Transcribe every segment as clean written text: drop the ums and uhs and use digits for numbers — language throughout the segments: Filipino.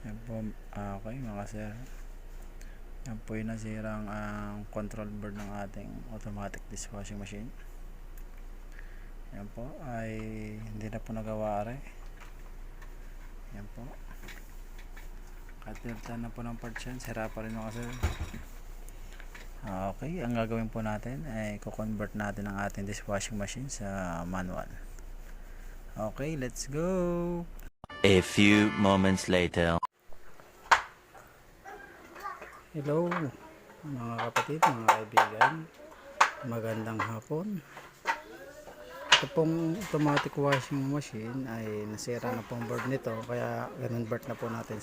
Yan po, okay mga sir. Yan po yung nasirang control board ng ating automatic dishwashing machine. Yan po ay hindi na po nagawa rin. Yan po. Katiltan na po ng parts yan. Sira pa rin mga sir. Okay, ang gagawin po natin ay i-convert natin ang ating dishwashing machine sa manual. Okay, let's go! A few moments later. Hello mga kapatid, mga kaibigan, magandang hapon. Ito pong automatic washing machine ay nasira na pong board nito, kaya convert na po natin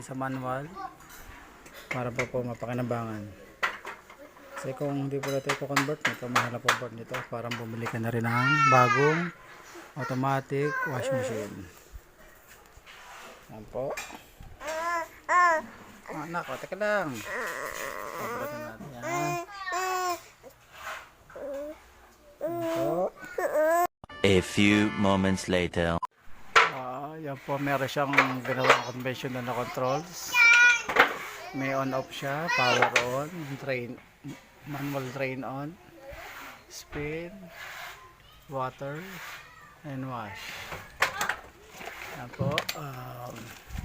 sa manual para po mapakinabangan. Kasi kung hindi po natin i-convert, mahal na po board nito, parang bumili ka na rin ng bagong automatic washing machine. Yan po. Anak, teka lang. Pabalikan natin yan. A few moments later. Yan po, meron siyang ginawang conventional na controls. May on-off siya, power on, drain, manual drain on, spin, water, and wash. Yan po,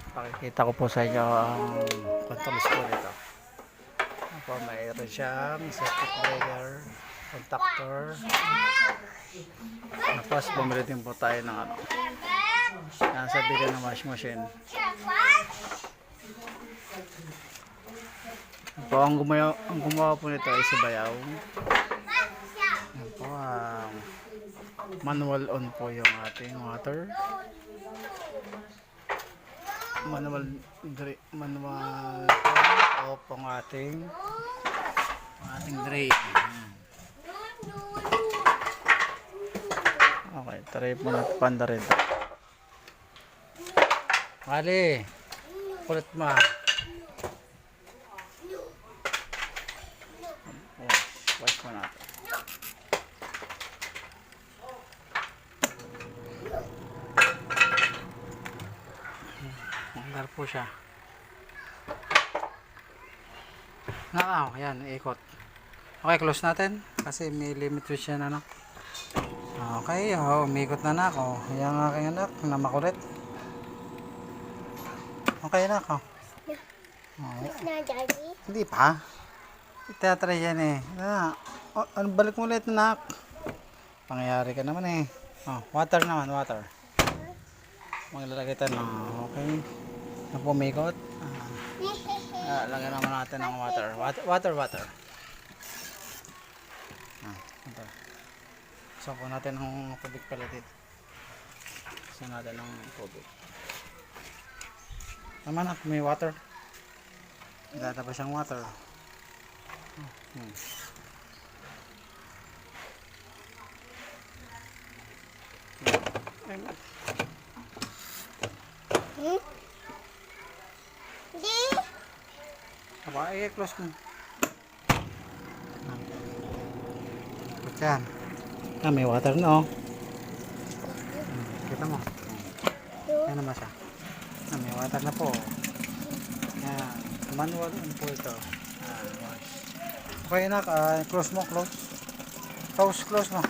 pakikita ko po sa inyo ang controls po nito. Yan po, mayroon siyang circuit breaker, contactor. Tapos bumili din po tayo ng yan sa bigyan ng washing machine. Yan po, ang gumawa po nito ay si Bayaw. Yan po, manual on po yung ating water. Manual off ang ating drain. Okay, try po natin panda rin. Mali, kulit ma. Wash mo natin. Mandar po siya. Yan, ikot. Okay, close natin. Kasi may limit siya na, no? Okay, umikot na anak. Yan ang aking anak na makulit. Okay, anak. Hindi pa. Itatry yan eh. Balik mo ulit, anak. Pangyayari ka naman eh. Water naman, water. Maglalagay tayo ng okay. Na pumikot. Lagyan naman natin ng water. Water. Water. So po natin ng tubig pala dito. So natin ng tubig. Tama na, may water. Ilalabas siyang water. Aba, i-close mo. Yan. May water na, kita mo. Yan naman siya. May water na po. Yan. Manual on po ito. Wash. Okay, anak. Close mo, close. Close mo.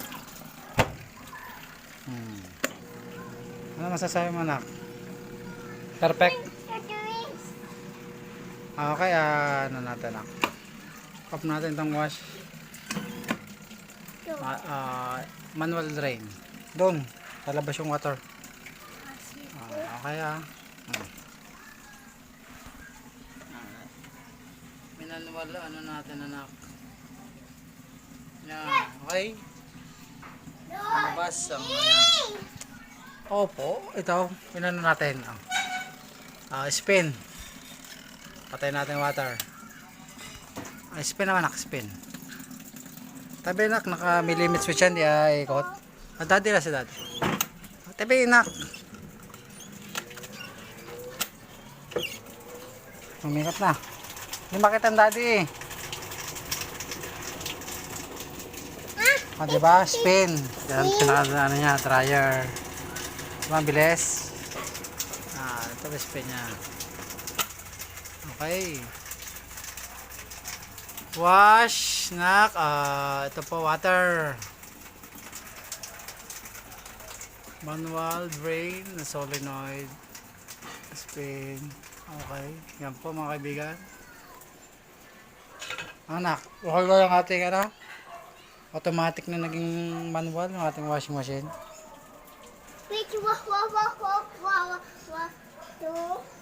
Ano masasabi mo, anak? Perfect? Okay, ano natin, anak? Off natin itong wash. Manual drain. Doon, lalabas yung water. Okay, Manual, ano natin, anak? Yan, okay? Labas ang opo, ito, pinano natin. Spin. Patay natin water. Spin naman, anak, spin. Tabi, nak, may limit switch yan, di ikot. Daddy na si daddy. Tabi, nak. Umikot na. Hindi makita ang daddy. Diba? Spin. Yan, ano niya, dryer. Diba, bilis. Ito spin niya. Okay. Wash, nak. Ito po, water. Manual, drain, solenoid, spin. Okay. Yan po mga kaibigan. Anak, okay ba yung ating automatic na naging manual ng ating washing machine? Wait, wah, wah, wah, wah, wah, wah, wah. Two.